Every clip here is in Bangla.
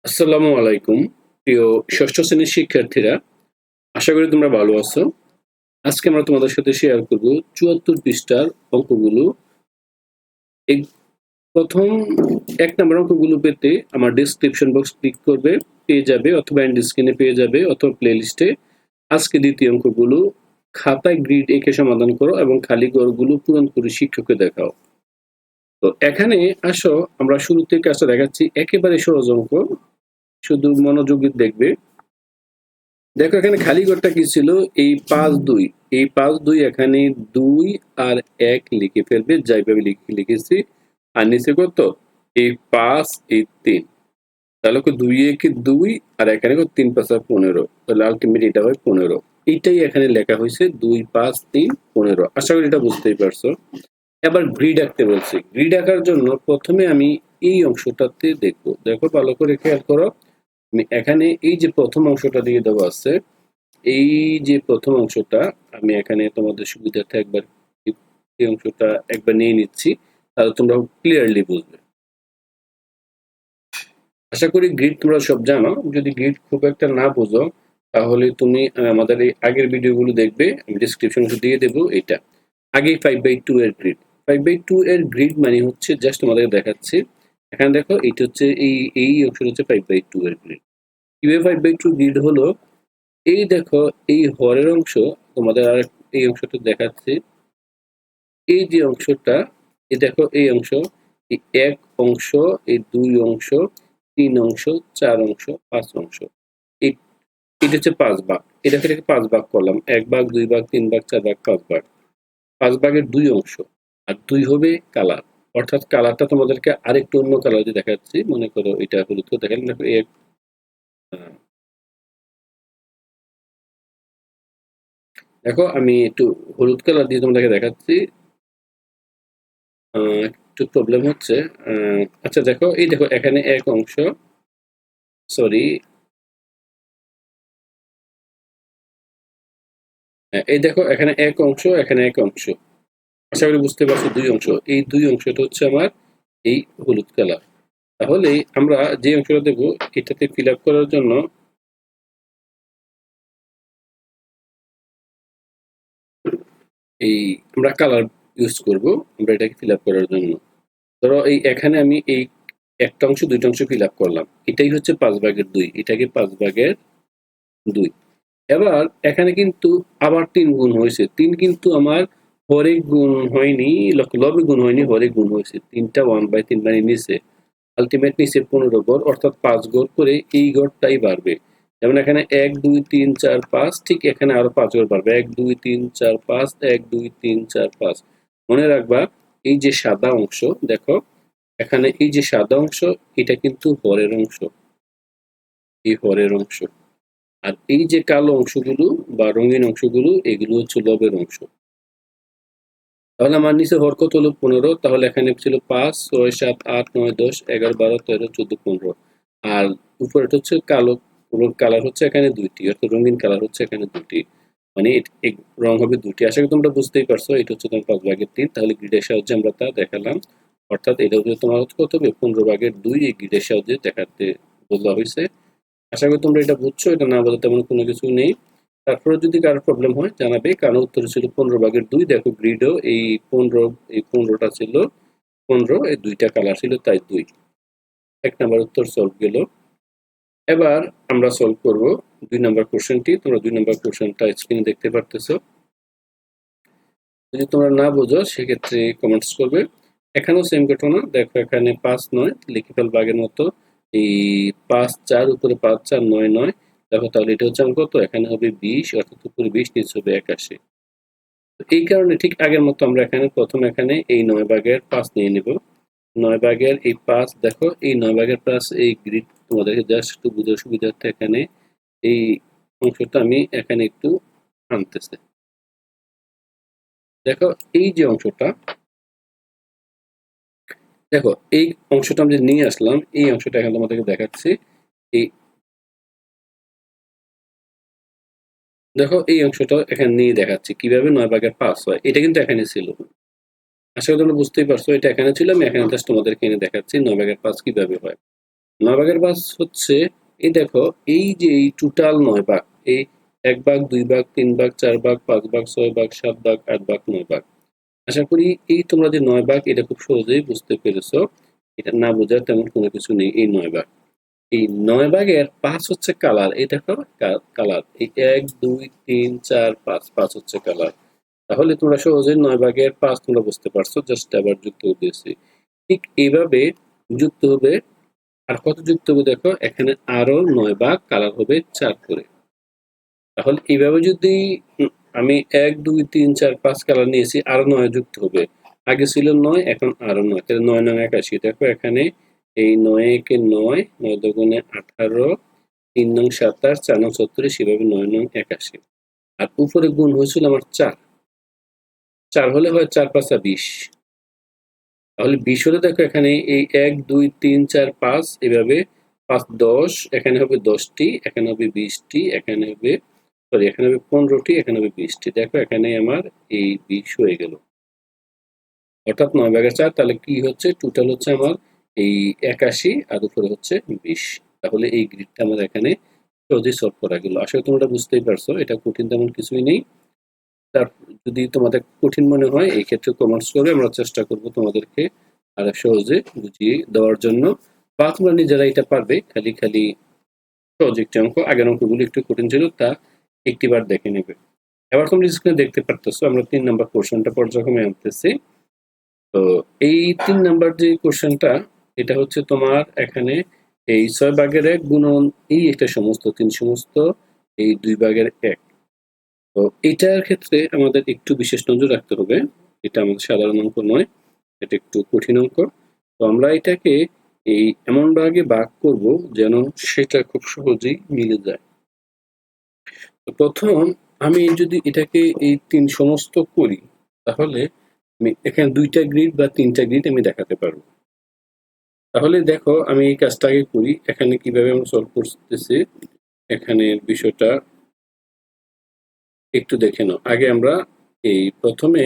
আসসালামু আলাইকুম প্রিয় ষষ্ঠ শ্রেণীর শিক্ষার্থীরা, আশা করি তোমরা ভালো আছো। আজকে আমরা তোমাদের সাথে শেয়ার করব ৭৪ পৃষ্ঠার অঙ্কগুলো। এই প্রথম ১ নম্বর অঙ্কগুলো পেতে আমার ডেসক্রিপশন বক্স ক্লিক করবে, পেয়ে যাবে, অথবা এন্ড স্ক্রিনে পেয়ে যাবে, অথবা প্লেলিস্টে। আজকে দ্বিতীয় অঙ্কগুলো খাতায় গ্রিড এঁকে সমাধান করো এবং খালি ঘরগুলো পূরণ করে শিক্ষককে দেখাও। তো এখানে আসো, আমরা শুরুতে কাজটা দেখাচ্ছি, একেবারে সহজ অঙ্ক, শুধু মনোযোগ দিয়ে দেখবে। দেখো এখানে খালি ঘরটা কি ছিল, এই ৫-২, এই ৫-২ এখানে ২ আর ১ লিখে ফেলবে, যাইভাবে লিখেছি। আর নিচে কত, এই ৫, এই ৩, তাহলে ২ আর এখানে ৩-৫-১৫, তাহলে আলটিমেট এটা হয় ১৫। এইটাই এখানে লেখা হয়েছে ২, ৫, ৩, ১৫। আশা করি এটা বুঝতেই পারছো। এবার গ্রিড আঁকতে বলছি। গ্রিড আঁকার জন্য প্রথমে আমি এই অংশটাতে দেখবো। দেখো ভালো করে খেয়াল করো, আমি এখানে এই যে প্রথম অংশটা দিয়ে দেওয়া আছে, এই যে প্রথম অংশটা আমি এখানে তোমাদের সুবিধার্থে একবার এই অংশটা একবার নিয়ে নিচ্ছি, তাহলে তোমরা ক্লিয়ারলি বুঝবে। আশা করি গ্রিড তোমরা সব জানো। যদি গ্রিড খুব একটা না বোঝো, তাহলে তুমি আমাদের এই আগের ভিডিওগুলো দেখবে, আমি ডিসক্রিপশনে দিয়ে দেবো। এটা আগে 5/2 এর গ্রিড। 5/2 এর গ্রিড মানে হচ্ছে, জাস্ট তোমাদের দেখাচ্ছি। এখানে দেখো, এটা হচ্ছে এই অংশটা হচ্ছে 5/2 এর গ্রিড। কিভাবে 5/2 গ্রিড হলো, এই দেখো, এই হরের অংশ তোমাদের আর এই অংশটা দেখাচ্ছি। এই যে অংশটা, এই দেখো, এই অংশ, এই ১ অংশ, এই ২ অংশ, ৩ অংশ, ৪ অংশ, ৫ অংশ। এটা হচ্ছে ৫ ভাগ। এটাকে ৫ ভাগ করলাম। ১ ভাগ, ২ ভাগ, ৩ ভাগ, ৪ ভাগ, ৫ ভাগ। ৫ ভাগের ২ অংশ। আর ২ হবে কালার। অর্থাৎ কালারটা তোমাদেরকে আরেকটু অন্য কালার দিয়ে দেখাচ্ছি। মনে করো এটা হলুদ করে দেখালাম। দেখো দেখো, আমি একটু হলুদ কালার দিয়ে তোমাদেরকে দেখাচ্ছি। একটু প্রবলেম হচ্ছে। আচ্ছা দেখো, এই দেখো এখানে ১ অংশ, সরি, এই দেখো এখানে ১ অংশ, এখানে ১ অংশ। আশা করি বুঝতে পারছো, ২ অংশ। এই ২ অংশটা হচ্ছে আমার এই হলুদ কালার। তাহলে আমরা যে অংশটা দেব, এটাতে ফিল আপ করার জন্য এই আমরা কালার ইউজ করব, আমরা এটাকে ফিল আপ করার জন্য। ধরো এই এখানে আমি এই একটা অংশ, দুইটা অংশ ফিল আপ করলাম। এটাই হচ্ছে ৫/২, এটাকে ৫/২। এবার এখানে কিন্তু আবার ৩ গুণ হয়েছে। ৩ কিন্তু আমার হরে গুণ হয়নি, লবে গুণ হয়নি, হরে গুণ হয়েছে। ৩টা 1/৩ মানে নিচে। আলটিমেট নিচে ১৫ ঘর, অর্থাৎ ৫ ঘর করে এই ঘরটাই বাড়বে। যেমন এখানে ১, ২, ৩, ৪, ৫, ঠিক এখানে আরো ৫ ঘর বাড়বে। ১, ২, ৩, ৪, ৫, ১, ২, ৩, ৪, ৫। মনে রাখবা, এই যে সাদা অংশ, দেখো এখানে এই যে সাদা অংশ, এটা কিন্তু হরের অংশ, এই হরের অংশ। আর এই যে কালো অংশগুলো বা রঙিন অংশগুলো, এগুলো হচ্ছে লবের অংশ। তাহলে আমার নিচে হর কত হলো, ১৫। তাহলে এখানে ছিল ৫, ৬, ৭, ৮, ৯, ১০, ১১, ১২, ১৩, ১৪, ১৫। আর উপরেটা হচ্ছে কালো, কালার হচ্ছে এখানে ২টি, অর্থাৎ রঙিন কালার হচ্ছে এখানে ২টি। মানে রং হবে ২টি। আশা করি তোমরা বুঝতেই পারছো। এটা হচ্ছে তোমার ৫/৩। তাহলে গ্রিডের সাহায্যে আমরা তা দেখালাম। অর্থাৎ এটা হচ্ছে তোমার কত হবে, ১৫/২, এই গ্রিডের সাহায্যে দেখাতে বলা হয়েছে। আশা করি তোমরা এটা বুঝছো। এটা না বোঝার তেমন কোনো কিছু নেই। তারপরে যদি কারো প্রবলেম হয় জানাবে, কারণ উত্তর ছিল ১৫/২। দেখো গ্রিডও এই ১৫, এই ১৫টা ছিল ১৫, এই ২টা কালার ছিল, তাই ২। ১ নাম্বার উত্তর সলভ গেল। এবার আমরা সলভ করব ২ নাম্বার কোশ্চেনটি। তোমরা ২ নাম্বার কোশ্চেনটা স্ক্রিনে দেখতে পারতেছো। যদি তোমরা না বোঝো সেক্ষেত্রে কমেন্টস করবে। এখানেও সেম ঘটনা। দেখো এখানে ৫, ৯ লিখে ফেলবো আগের মতো। এই ৫, ৪, উপরে ৫, ৪, ৯, ৯। দেখো তাহলে এটা হচ্ছে আমার কত, এখানে হবে ২০, অর্থাৎ উপরে ২০, নিচে হবে ৮১। এই কারণে ঠিক আগের মতো আমরা এখানে প্রথম এখানে এই ৯/৫ নিয়ে নেব। ৯/এই ৫, দেখো এই ৯/৫ এই গ্রিড তোমাদেরকে জাস্ট একটু বোঝার সুবিধার্থে এখানে এই অংশটা আমি এখানে একটু আনতেছি। দেখো এই যে অংশটা, দেখো এই অংশটা আমি নিয়ে আসলাম, এই অংশটা এখন তোমাদেরকে দেখাচ্ছি। এই দেখো এই অংশটা এখানে নিয়ে দেখাচ্ছি কিভাবে ৯/৫ হয়। এটা কিন্তু এখানে ছিল। আশা করি তোমরা বুঝতেই পারছো, এটা এখানে ছিল, আমি এখানে জাস্ট তোমাদেরকে এনে দেখাচ্ছি ৯/৫ কিভাবে হয়। 9 ভাগের 5 হচ্ছে এই দেখো, এই যে এই টোটাল 9 ভাগ, এই 1 ভাগ 2 ভাগ 3 ভাগ 4 ভাগ 5 ভাগ 6 ভাগ 7 ভাগ 8 ভাগ 9 ভাগ। আশা করি এই তোমরা যে 9 ভাগ এটা খুব সহজেই বুঝতে পেরেছো। এটা না বোঝার তেমন কোনো কিছু নেই। এই 9 ভাগ, এই 9 ভাগের 5 হচ্ছে কালার। এই দেখো কালার, এই 1 2 3 4 5, 5 হচ্ছে কালার। তাহলে তোমরা সহজে 9 ভাগের 5 তোমরা বুঝতে পারছো, জাস্ট আবার যুক্ত দিয়েছি। ঠিক এইভাবে যুক্ত হবে। আর কত যুক্ত হবে দেখো, এখানে আরো 9 ভাগ কালার হবে 4 করে। তাহলে এইভাবে যদি আমি 1 2 3 4 5 কালার নিয়েছি, আরো 9 যুক্ত হবে। আগে ছিল 9, এখন আরো 9, তাহলে 9 9 81। দেখো এখানে এই 9 একে 9, 9 দুগুণে 18, 3 নং 27, 4 নং 36, সেভাবে 9 নং 81। আর উপরে গুণ হয়েছিল আমার 4, 4 হলে হয় 4 5 20। তাহলে 20 হলে দেখো এখানে এই 1 2 3 4 5 এভাবে 5 10, এখানে হবে 10টি, এখানে হবে 20টি, এখানে হবে সরি এখানে হবে 15টি, এখানে হবে 20টি। দেখো এখানে আমার এই 20 হয়ে গেল, অর্থাৎ 9 ভাগের 4। তাহলে কি হচ্ছে, টোটাল হচ্ছে আমার এই 81 আর উপরে হচ্ছে 20। তাহলে এই গ্রিডটা আমার এখানে সহজেই সলভ করা গেল। আসলে তোমরা বুঝতেই পারছো, এটা কঠিন তেমন কিছুই নেই। তার যদি তোমাদের কঠিন মনে হয় এই ক্ষেত্রে কমেন্টস করবে, আমরা চেষ্টা করব তোমাদেরকে আরো সহজে বুঝিয়ে দেওয়ার জন্য। বা তোমরা নিজেরা এটা পারবে, খালি খালি সহজ একটি অঙ্ক, আগের অঙ্কগুলো একটু কঠিন ছিল, তা একটিবার দেখে নেবে। এবার তোমরা স্ক্রিনে দেখতে পারতেছো আমরা 3 নাম্বার কোশ্চেনটা পর্যায়ক্রমে আনতেছি। তো এই 3 নাম্বার যে কোশ্চেনটা, এটা হচ্ছে তোমার এখানে এই 6 ভাগের 1 গুণন এই একটা সমস্ত 3 সমস্ত এই 2 ভাগের 1। তো এটার ক্ষেত্রে আমাদের একটু বিশেষ নজর রাখতে হবে। এটা আমাদের সাধারণ অঙ্ক নয়, এটা একটু কঠিন অঙ্ক। তো আমরা এটাকে এই এমন ভাগে ভাগ করব যেন সেটা খুব সহজেই মিলে যায়। তো প্রথম আমি যদি এটাকে এই 3 সমস্ত করি, তাহলে আমি এখানে 2টা গ্রিড বা 3টা গ্রিড আমি দেখাতে পারবো। তাহলে দেখো আমি এই কাজটা আগে করি, এখানে কিভাবে আমরা সলভ করতেছি এখানে বিষয়টা একটু দেখে নাও। আগে আমরা এই প্রথমে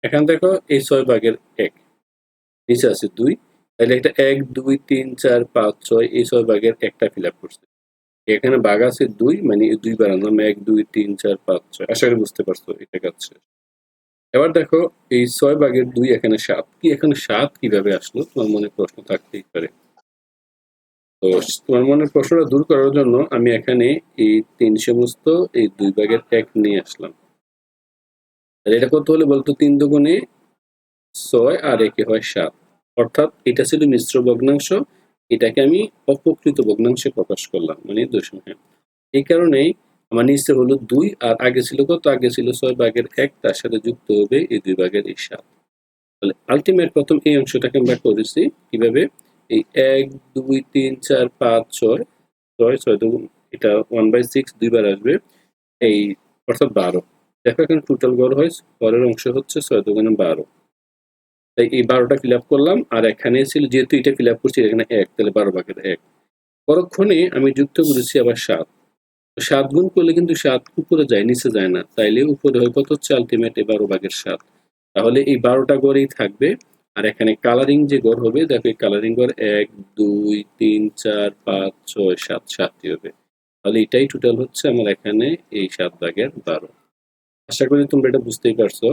এখানে দেখো এই 6 ভাগের 1, নিচে আছে 2, তাহলে একটা 1 2 3 4 5 6 এই 6 ভাগের একটা ফিল আপ করছে। এখানে ভাগ আছে 2, মানে 2 বার আনলাম 1 2 3 4 5 6। আশা করি বুঝতে পারছো এটা কাছে। এবার দেখো এই 6 ভাগের 2 এখানে 7, কি এখানে 7 কিভাবে আসলো, তোমার মনে প্রশ্ন থাকতেই পারে। তো তোমার মনের প্রশ্নটা দূর করার জন্য আমি এখানে এই 3 সমস্ত এই 2 ভাগের 1 নিয়ে আসলাম। আর এটা কত হলে বলতো, 3 দুগুণে 6 আর একে হয় 7, অর্থাৎ এটা ছিল মিশ্র ভগ্নাংশ, এটাকে আমি অপকৃত ভগ্নাংশে প্রকাশ করলাম, মানে দশমিক। এই কারণেই আমার নিচে হলো 2, আর আগে ছিল কত, আগে ছিল 6 ভাগের 1, তার সাথে যুক্ত হবে এই 2 ভাগের এই 7। তাহলে আলটিমেট প্রথম এই অংশটাকে আমরা করেছি কিভাবে, এই 1 2 3 4 5 6, 6 দুগুণ এটা 1/6 দুইবার আসবে, এই অর্থাৎ 12। দেখো এখানে টোটাল গড় হয়, গড়ের অংশ হচ্ছে 6 দুগুণে 12। তাই এই 12টা ফিল আপ করলাম, আর এখানে ছিল যেহেতু এটা ফিল আপ করছি এখানে 1, তাহলে 12 ভাগের 1। পরক্ষণে আমি যুক্ত করেছি আবার 7। 7 গুণ করলে কিন্তু 7 উপরে যায়, নিচে যায় না, তাইলে উপরে হয় কত হচ্ছে আলটিমেট 12 ভাগের 7। তাহলে এই 12টা গড়েই থাকবে। আর এখানে কালারিং যে গড় হবে, দেখো এই কালারিং গড় 1 2 3 4 5 6 7, 7টি হবে। তাহলে এটাই টোটাল হচ্ছে আমার এখানে এই 7 ভাগের 12। আশা করি তোমরা এটা বুঝতেই পারছো।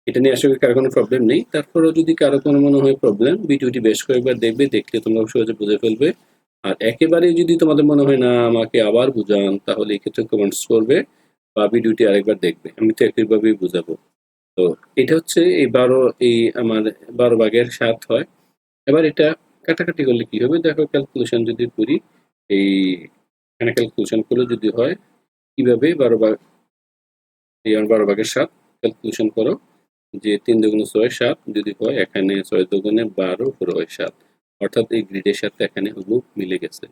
এটা নিয়ে আশা করি কারো কোনো প্রবলেম নেই। তারপরেও যদি কারো কোনো মনে হয় প্রবলেম, ভিডিওটি বেশ কয়েকবার দেখবে, দেখলে তোমরা সহজে বুঝে ফেলবে। আর একেবারেই যদি তোমাদের মনে হয় না আমাকে আবার বুঝান, তাহলে এক্ষেত্রে কমেন্টস করবে বা ভিডিওটি আরেকবার দেখবে, আমি তো একইভাবেই বুঝাবো। তো এটা হচ্ছে এই 12, এই আমার 12 ভাগের 7 হয়। এবার এটা কাটাকাটি করলে কি হবে, দেখো ক্যালকুলেশন যদি করি, এই এখানে ক্যালকুলেশন করলে যদি হয় কিভাবে 12 ভাগ, এই 12 ভাগের 7 ক্যালকুলেশন করো, যে 3 দুগুণে 6 7 যদি হয়, এখানে 6 দুগুণে 12 উপরে হয় 7, অর্থাৎ এই গ্রিডের সাথে এখানে হুবহু মিলে গেছে।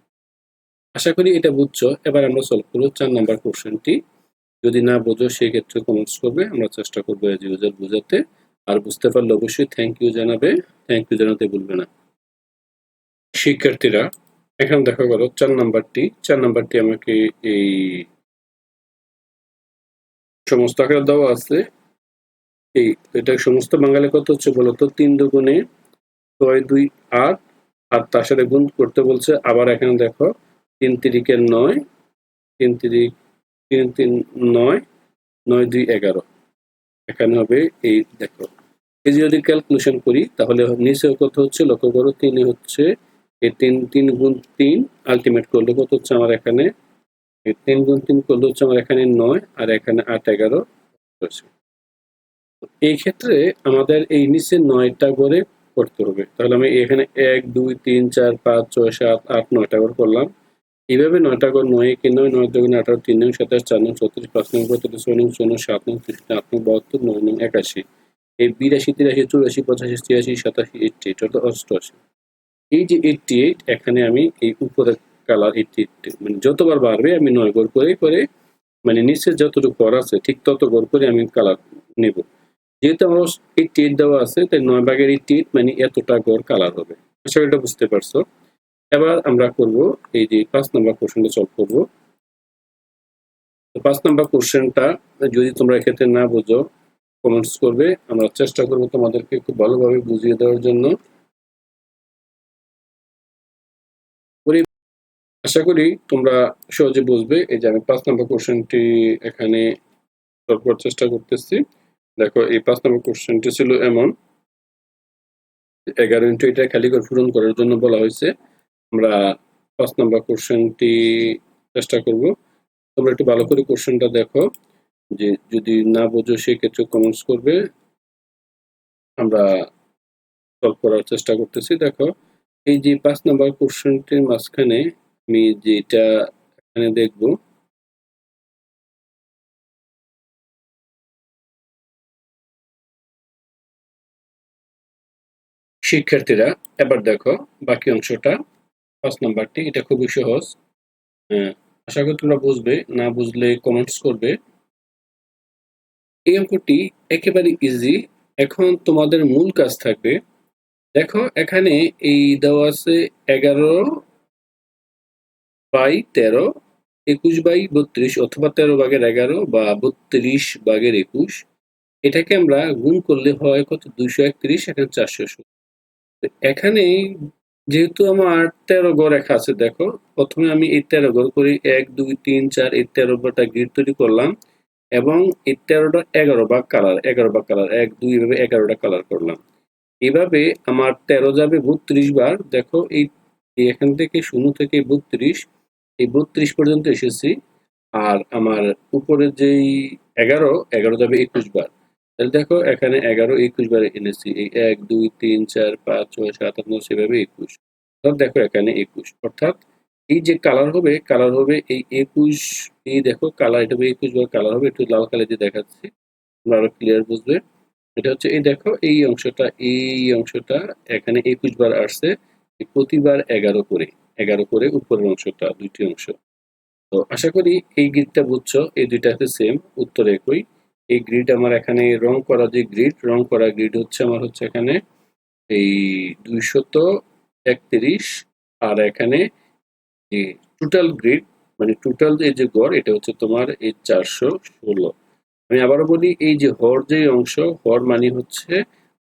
আশা করি এটা বুঝছো। এবার আমরা সলভ করবো 4 নাম্বার কোশ্চেনটি। যদি না বোঝো সেক্ষেত্রে কমেন্টস করবে, আমরা চেষ্টা করবো এজ ইউজুয়াল বোঝাতে। আর বুঝতে পারলে অবশ্যই থ্যাংক ইউ জানাবে, থ্যাংক ইউ জানাতে ভুলবে না। শিক্ষার্থীরা এখানে দেখা গেল 4 নাম্বারটি আমাকে এই সমস্ত আকারে দেওয়া আছে। এই এটা সমস্ত বাঙালি কত হচ্ছে বলতো, 3 দুগুণে 6 2 8, আর তার সাথে গুণ করতে বলছে। আবার এখানে দেখো 3 তিরিকে 9, 3 তিরিক 3 3 9, 9 2 11। এখানে হবে এই দেখো, এই যে যদি ক্যালকুলেশন করি তাহলে নিচে কত হচ্ছে লক্ষ্য করো, 3 হচ্ছে এই 3 3 গুণ 3 আলটিমেট করলে কত হচ্ছে আমার এখানে, এই 3 গুণ 3 করলে হচ্ছে আমার এখানে 9 আর এখানে 8 11 হচ্ছে। এই ক্ষেত্রে আমাদের এই নিচে 9টা করে করতে হবে। তাহলে আমি এখানে 1 2 3 4 5 6 7 8 9টা করে করলাম। এইভাবে 9টা করে 9 একে 9, 9 দুগুণে 18, 3 নং 27, 4 নং 34, 5 নং 35, 6 নং 54, 7 নং 63, 8 নং 72, 9 নং 81। এই 82 83 84 85 86 87 88 অর্থাৎ 88। এই যে 88 এখানে আমি এই উপরের কালার 88 মানে যতবার বাড়বে আমি 9 ঘর করে করে মানে নিচে যতটুকু ঘর আছে ঠিক তত ঘর করে আমি কালার নেব। যেহেতু আমার 88 দেওয়া আছে তাই 9 ভাগের 88 মানে এতটা ঘর কালার হবে। আশা করি এটা বুঝতে পারছো। এবার আমরা করব এই যে 5 নাম্বার কোশ্চেনটা সলভ করব। তো 5 নাম্বার কোশ্চেনটা যদি তোমরা এক্ষেত্রে না বুঝো কমেন্টস করবে, আমরা চেষ্টা করব তোমাদেরকে খুব ভালোভাবে বুঝিয়ে দেওয়ার জন্য। আশা করি তোমরা সহজে বুঝবে। এই যে আমি 5 নাম্বার কোশ্চেনটি এখানে সলভ করার চেষ্টা করতেছি। দেখো এই 5 নাম্বার কোশ্চেনটি ছিল এমন, 11 ইন্টু এটা খালি করে পূরণ করার জন্য বলা হয়েছে। আমরা 5 নাম্বার কোশ্চেনটি চেষ্টা করব। তোমরা একটু ভালো করে কোশ্চেনটা দেখো, যে যদি না বোঝো সেক্ষেত্রে কমেন্টস করবে, আমরা সলভ করার চেষ্টা করতেছি। দেখো এই যে 5 নাম্বার কোশ্চেনটির মাঝখানে আমি যেটা এখানে দেখব, শিক্ষার্থীরা এবার দেখো বাকি অংশটা 5 নাম্বারটি, এটা খুবই সহজ। আশা করি তোমরা বুঝবে, না বুঝলে কমেন্টস করবে। এই অঙ্কটি একেবারে ইজি। এখন তোমাদের মূল কাজ থাকবে, দেখো এখানে এই দেওয়া আছে 11/13, 21/32 অথবা 13 ভাগের 11 বা 32 ভাগের 21। এটাকে আমরা গুণ করলে হয় কত, 231, এখানে 416। এখানে যেহেতু আমার 13 ঘর রেখা আছে, দেখো প্রথমে আমি এই 13 ঘর করি, 1 2 3 4 এই 13টা গ্রিড তৈরি করলাম এবং এই 13টা 11 ভাগ কালার, 11 ভাগ কালার 1 2 এভাবে 11টা কালার করলাম। এভাবে আমার 13 যাবে 32 বার। দেখো এই এখান থেকে 0 থেকে 32, এই 32 পর্যন্ত এসেছি। আর আমার উপরে যেই 11 যাবে 21 বার। তাহলে দেখো এখানে 11 21 বার এনেছি, এই 1 2 3 4 5 6 7 8 9 সেভাবে 21। অর্থাৎ দেখো এখানে 21, অর্থাৎ এই যে কালার হবে এই 21। এই দেখো কালার, এটা 21 বার কালার হবে। একটু লাল কালার দিয়ে দেখাচ্ছি, তোমরা আরো ক্লিয়ার বুঝবে। এটা হচ্ছে এই দেখো এই অংশটা এখানে 21 বার আসছে, প্রতিবার 11 করে উপরের অংশটা, দুইটি অংশ। তো আশা করি এই গ্রিডটা বুঝছো, এই দুইটাতে সেম, উত্তর একই। এই গ্রিড আমার এখানে রং করা, যে রং করা গ্রিড হচ্ছে আমার হচ্ছে এখানে এই 231, আর এখানে যে টোটাল গ্রিড মানে টোটাল এই যে গড় এটা হচ্ছে তোমার এই 416। আমি আবারও বলি, এই যে হর যে অংশ, হর মানে হচ্ছে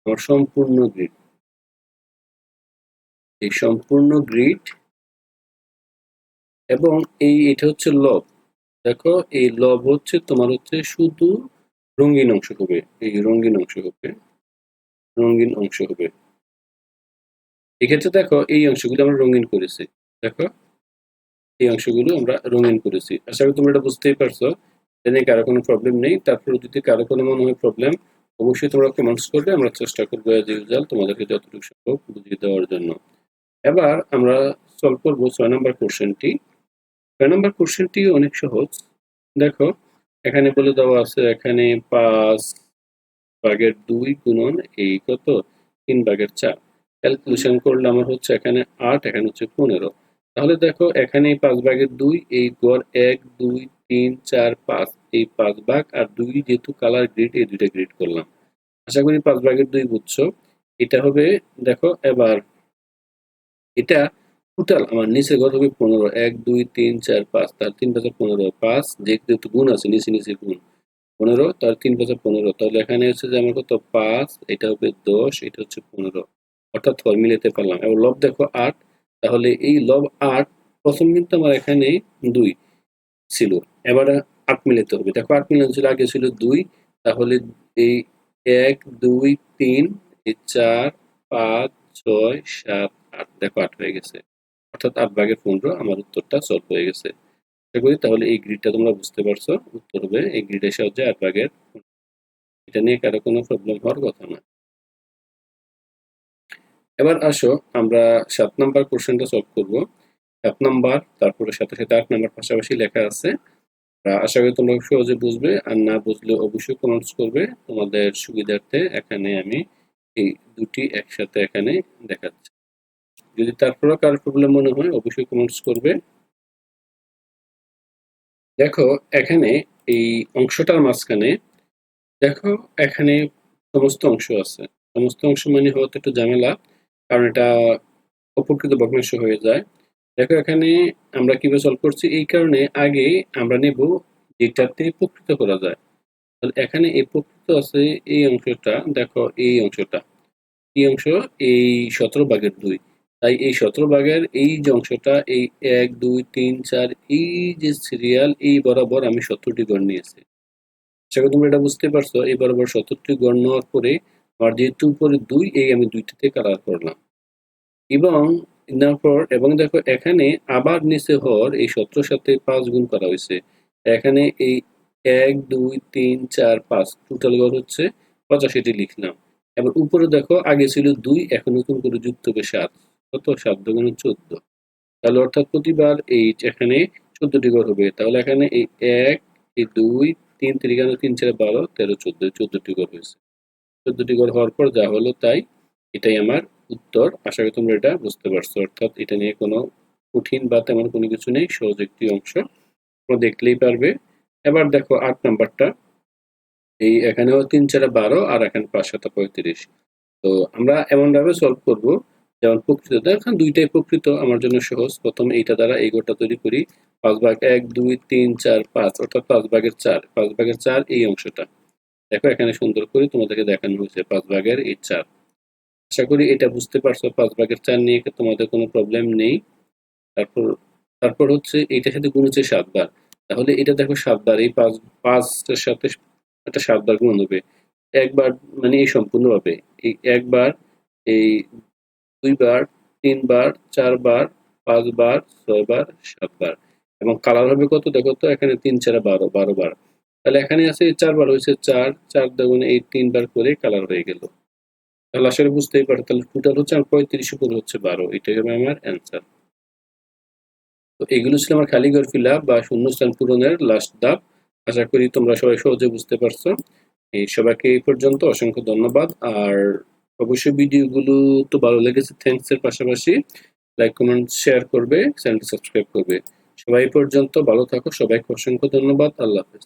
আমার সম্পূর্ণ গ্রিড, এই সম্পূর্ণ গ্রিড। এবং এটা হচ্ছে লব। দেখো এই লব হচ্ছে তোমার হচ্ছে শুধু রঙিন অংশ হবে, এই রঙিন অংশ হবে, রঙিন অংশ হবে। এক্ষেত্রে দেখো এই অংশগুলো আমরা রঙিন করেছি, দেখো এই অংশগুলো আমরা রঙিন করেছি। আশা করি তোমরা এটা বুঝতেই পারছো, এখানে কারো কোনো প্রবলেম নেই। তারপরে যদি কারো কোনো মনে হয় প্রবলেম, অবশ্যই তোমরা কমেন্টস করবে, আমরা চেষ্টা করবো এজ ইউজুয়াল তোমাদেরকে যতটুকু সম্ভব বুঝিয়ে দেওয়ার জন্য। এবার আমরা সলভ করবো 6 নম্বর কোশ্চেনটি। 6 নম্বর কোশ্চেনটি অনেক সহজ। দেখো এখানে বলে দেওয়া আছে, এখানে 5/2 গুণন এই কত 3/4, ক্যালকুলেশন করলে আমার হচ্ছে এখানে 8, এখানে হচ্ছে 15। তাহলে দেখো এখানে 5/2, এই গড় 1 2 3 4 5, এই 5 ভাগ আর 2 যেহেতু কালার গ্রিড, এই দুইটা গ্রিড করলাম। আশা করি 5/2 বুঝছো। এটা হবে, দেখো এবার এটা টোটাল আমার নিচে ঘর হবে 15, 1 2 3 4 5, তার 3 5 15, 5 যেহেতু গুণ আছে নিচে নিচে গুণ 15, তার 3 5 15। তাহলে এখানে হচ্ছে যে আমার কত 5, এটা হবে 10, এটা হচ্ছে 15। অর্থাৎ হর মিলাতে পারলাম। এবং লব দেখো 8, তাহলে এই লব 8 প্রথম কিন্তু আমার এখানে 2 ছিল, এবার 8 মিলাতে হবে। দেখো 8 মিলানো ছিল, আগে ছিল 2, তাহলে এই 1 2 3 এই 4 5 6 7 8, দেখো 8 হয়ে গেছে, অর্থাৎ 8/15 আমার উত্তরটা সলভ হয়ে গেছে। আশা করি তাহলে এই গ্রিডটা তোমরা বুঝতে পারছো। উত্তর হবে এই গ্রিডের সাহায্যে 8/15। এটা নিয়ে কারো কোনো প্রবলেম হওয়ার কথা না। এবার আসো আমরা 7 নাম্বার কোশ্চেনটা সলভ করব। 7 নাম্বার, তারপরে সাথে সাথে 8 নাম্বার পাশাপাশি লেখা আছে। আশা করি তোমরা সহজে বুঝবে, আর না বুঝলে অবশ্যই কমেন্টস করবে। তোমাদের সুবিধার্থে এখানে আমি এই দুটি একসাথে এখানে দেখাচ্ছি। যদি তারপরেও কারো প্রবলেম মনে হয় অবশ্যই কমেন্টস করবে। দেখো এখানে এই অংশটার মাঝখানে দেখো এখানে সমস্ত অংশ আছে। সমস্ত অংশ মানে হতে একটু ঝামেলা, কারণ এটা অপ্রকৃত ভগ্নাংশ হয়ে যায়। দেখো এখানে আমরা কিভাবে সলভ করছি, এই কারণে আগে আমরা নেব যেটাতে প্রকৃত করা যায়। তাহলে এখানে এই প্রকৃত আছে এই অংশটা, দেখো এই অংশটা, এই অংশ এই 17/2, তাই এই 17/2 এই যে অংশটা, এই 1 2 3 4 এই যে সিরিয়াল এই বরাবর আমি 70টি গড় নিয়েছি। আশা করি তোমরা এটা বুঝতে পারছো। এই বরাবর 70টি গড় নেওয়ার পরে আমার যেহেতু উপরে 2, এই আমি 2টিতে কালার করলাম এবং এবং দেখো এখানে আবার নিচে হর এই 17 সাথে 5 গুণ করা হয়েছে। এখানে এই 1 2 3 4 5 টোটাল গড় হচ্ছে 85টি লিখলাম। এবার উপরে দেখো আগে ছিল 2, এখন নতুন করে যুক্ত হবে 7। কত? 7 দুগুণে 14। তাহলে অর্থাৎ প্রতিবার এই এখানে 14টি গড় হবে। তাহলে এখানে এই 1 এই 2 3 3 3 4 12 13 14, 14টি গড় হয়েছে। 14টি গড় হওয়ার পর যা হলো তাই, এটাই আমার উত্তর। আশা করি তোমরা এটা বুঝতে পারছো। অর্থাৎ এটা নিয়ে কোনো কঠিন বা তেমন কোনো কিছু নেই, সহজ একটি অংশ, তোমরা দেখলেই পারবে। এবার দেখো 8 নাম্বারটা, এই এখানেও 3 4 12 আর এখানে 5 7 35। তো আমরা এমন ভাবে সলভ করব যেমন প্রকৃত, এখন দুইটাই প্রকৃত আমার জন্য সহজ। প্রথম এইটা দ্বারা এই গড়টা তৈরি করি, 5/1 2 3 4 5, অর্থাৎ 5/4, 5/4 এই অংশটা। দেখো এখানে সুন্দর করে তোমাদেরকে দেখানো হয়েছে 5/4। আশা করি এটা বুঝতে পারছো। 5/4 নিয়ে তোমাদের কোনো প্রবলেম নেই। তারপর তারপর হচ্ছে এইটার সাথে গুণ হচ্ছে 7 বার। তাহলে এটা দেখো 7 বার, এই 5 এর সাথে একটা 7 বার গুণ হবে। একবার মানে এই সম্পূর্ণভাবে এই একবার, এই 2 বার, 3 বার, 4 বার, 5 বার, 6 বার, 7 বার। এবং কালার হবে কত দেখো তো, এখানে 3 4 12, 12 বার। তাহলে এখানে আছে 4 বার হয়েছে 4, 4 দ্বিগুণে এই 3 বার করে কালার হয়ে গেল। তাহলে আসলে বুঝতেই পারো, তাহলে টোটাল হচ্ছে আমার 35 উপর হচ্ছে 12, এটাই হবে আমার অ্যান্সার। তো এগুলো ছিল আমার খালি ঘর ফিল আপ বা শূন্যস্থান পূরণের লাস্ট ধাপ। আশা করি তোমরা সবাই সহজে বুঝতে পারছো। এই সবাইকে এই পর্যন্ত অসংখ্য ধন্যবাদ। আর অবশ্যই ভিডিওগুলো তো ভালো লেগেছে, থ্যাঙ্কস এর পাশাপাশি লাইক কমেন্ট শেয়ার করবে, চ্যানেলটি সাবস্ক্রাইব করবে। সবাই এই পর্যন্ত ভালো থাকো, সবাইকে অসংখ্য ধন্যবাদ। আল্লাহ হাফেজ।